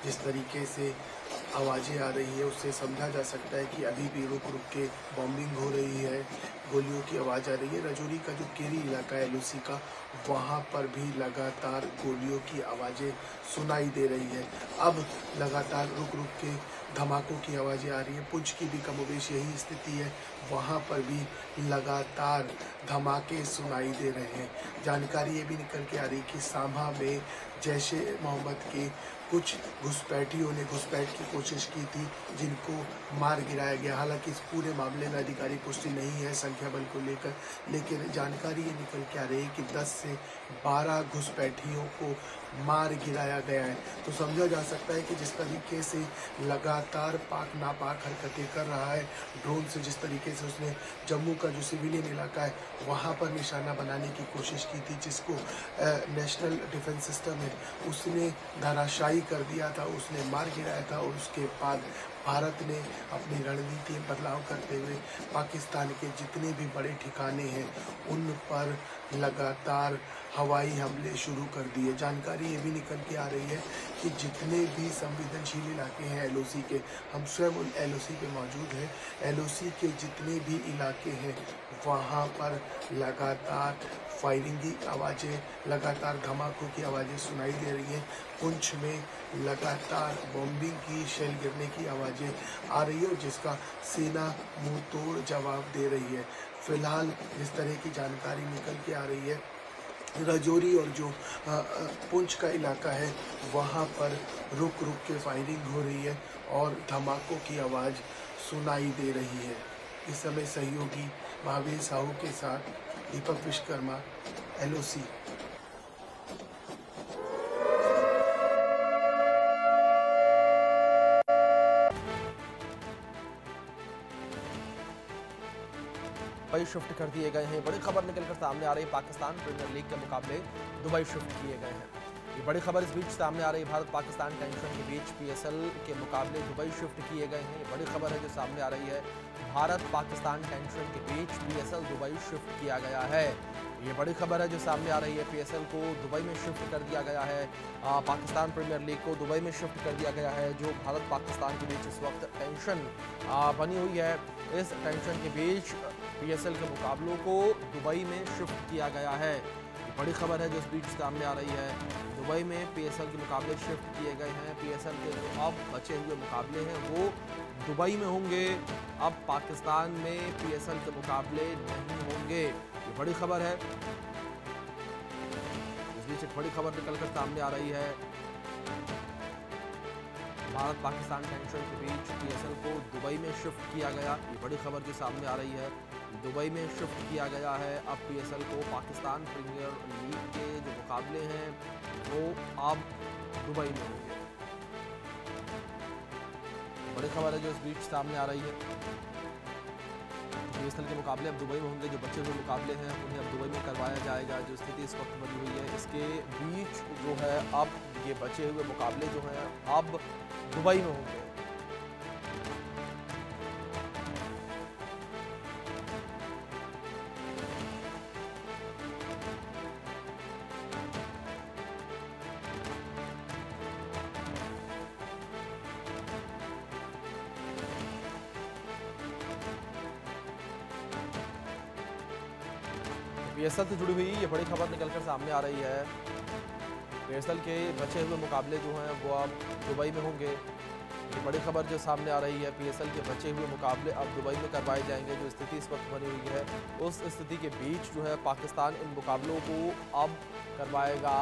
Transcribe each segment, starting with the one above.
जिस तरीके से आवाज़ें आ रही है उससे समझा जा सकता है कि अभी भी रुक रुक के बॉम्बिंग हो रही है, गोलियों की आवाज़ आ रही है। रजौरी का जो केरी इलाका है एलओसी का, वहाँ पर भी लगातार गोलियों की आवाज़ें सुनाई दे रही है। अब लगातार रुक रुक के धमाकों की आवाज़ें आ रही है। पुंछ की भी कमोबेश यही स्थिति है, वहाँ पर भी लगातार धमाके सुनाई दे रहे हैं। जानकारी ये भी निकल के आ रही कि सांभा में जैश-ए मोहम्मद के कुछ घुसपैठियों ने घुसपैठ की कोशिश की थी, जिनको मार गिराया गया। हालांकि इस पूरे मामले में आधिकारिक पुष्टि नहीं है संख्या बल को लेकर, लेकिन जानकारी ये निकल के आ रही है कि 10 से 12 घुसपैठियों को मार गिराया गया है। तो समझा जा सकता है कि जिस तरीके से लगातार पाक नापाक हरकतें कर रहा है, ड्रोन से जिस तरीके से उसने जम्मू का जो सिविलियन इलाका है वहाँ पर निशाना बनाने की कोशिश की थी, जिसको नेशनल डिफेंस सिस्टम है उसने धराशायी कर दिया था, उसने मार गिराया था। और उसके बाद भारत ने अपनी रणनीति में बदलाव करते हुए पाकिस्तान के जितने भी बड़े ठिकाने हैं उन पर लगातार हवाई हमले शुरू कर दिए। जानकारी ये भी निकल के आ रही है कि जितने भी संवेदनशील इलाके हैं एलओसी के, हम स्वयं उन एलओसी पे मौजूद हैं, एलओसी के जितने भी इलाके हैं वहाँ पर लगातार फायरिंग की आवाज़ें, लगातार धमाकों की आवाज़ें सुनाई दे रही हैं। पुंछ में लगातार बॉम्बिंग की, शेल गिरने की आवाज़ें आ रही है, जिसका सेना मुंह तोड़ जवाब दे रही है। फिलहाल जिस तरह की जानकारी निकल के आ रही है, रजौरी और जो पुंछ का इलाका है वहाँ पर रुक रुक के फायरिंग हो रही है और धमाकों की आवाज़ सुनाई दे रही है। इस समय सहयोगी महावीर साहू के साथ दीपक विश्वकर्मा, एलओसी। दुबई शिफ्ट कर दिए गए हैं। बड़ी खबर निकलकर सामने आ रही है, पाकिस्तान प्रीमियर लीग के मुकाबले दुबई शिफ्ट किए गए हैं। ये बड़ी खबर इस बीच सामने आ रही है, भारत पाकिस्तान टेंशन के बीच पीएसएल के मुकाबले दुबई शिफ्ट किए गए हैं। ये बड़ी खबर है जो सामने आ रही है, भारत पाकिस्तान टेंशन के बीच पीएसएल दुबई शिफ्ट किया गया है। ये बड़ी खबर है जो सामने आ रही है, पीएसएल को दुबई में शिफ्ट कर दिया गया है। पाकिस्तान प्रीमियर लीग को दुबई में शिफ्ट कर दिया गया है। जो भारत पाकिस्तान के बीच इस वक्त टेंशन बनी हुई है, इस टेंशन के बीच पीएसएल के मुकाबलों को दुबई में शिफ्ट किया गया है। ये बड़ी खबर है जो इस बीच सामने आ रही है, दुबई में पीएसएल के मुकाबले शिफ्ट किए गए हैं। पीएसएल के जो अब बचे हुए मुकाबले हैं वो दुबई में होंगे। अब पाकिस्तान में पीएसएल के मुकाबले नहीं होंगे। ये बड़ी खबर है। इस बीच एक बड़ी खबर निकलकर सामने आ रही है, भारत पाकिस्तान टेंशन के बीच पीएसएल को दुबई में शिफ्ट किया गया। ये बड़ी खबर जो सामने आ रही है, दुबई में शिफ्ट किया गया है। अब पीएसएल को पाकिस्तान प्रीमियर लीग के जो मुकाबले हैं वो अब दुबई में होंगे। बड़ी खबर है जो इस बीच सामने आ रही है, पीएसएल के मुकाबले अब दुबई में होंगे। जो बचे हुए मुकाबले हैं उन्हें अब दुबई में करवाया जाएगा। जो स्थिति इस वक्त बनी हुई है, इसके बीच जो है अब ये बचे हुए मुकाबले जो हैं अब दुबई में होंगे। पीएसएल से जुड़ी हुई ये बड़ी खबर निकलकर सामने आ रही है, पीएसएल के बचे हुए मुकाबले जो हैं वो अब दुबई में होंगे। ये बड़ी खबर जो सामने आ रही है, पीएसएल के बचे हुए मुकाबले अब दुबई में करवाए जाएंगे। जो स्थिति इस वक्त बनी हुई है, उस स्थिति के बीच जो है पाकिस्तान इन मुकाबलों को अब करवाएगा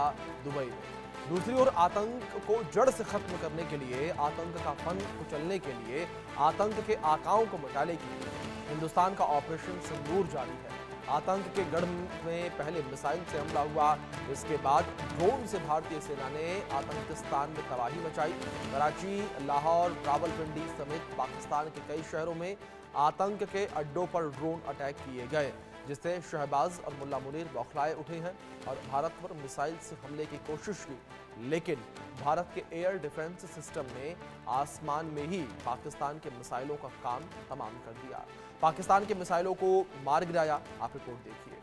दुबई में। दूसरी ओर आतंक को जड़ से खत्म करने के लिए, आतंक का फन कुचलने के लिए, आतंक के आकाओं को मिटाने के लिए हिंदुस्तान का ऑपरेशन सिंदूर जारी है। आतंक के गढ़ में पहले मिसाइल से हमला हुआ, इसके बाद ड्रोन से भारतीय सेना ने आतंकिस्तान में तबाही मचाई। कराची, लाहौर, रावलपिंडी समेत पाकिस्तान के कई शहरों में आतंक के अड्डों पर ड्रोन अटैक किए गए, जिससे शहबाज और मुल्ला मुनीर बौखलाए उठे हैं और भारत पर मिसाइल से हमले की कोशिश की। लेकिन भारत के एयर डिफेंस सिस्टम ने आसमान में ही पाकिस्तान के मिसाइलों का काम तमाम कर दिया, पाकिस्तान के मिसाइलों को मार गिराया। आप रिपोर्ट देखिए।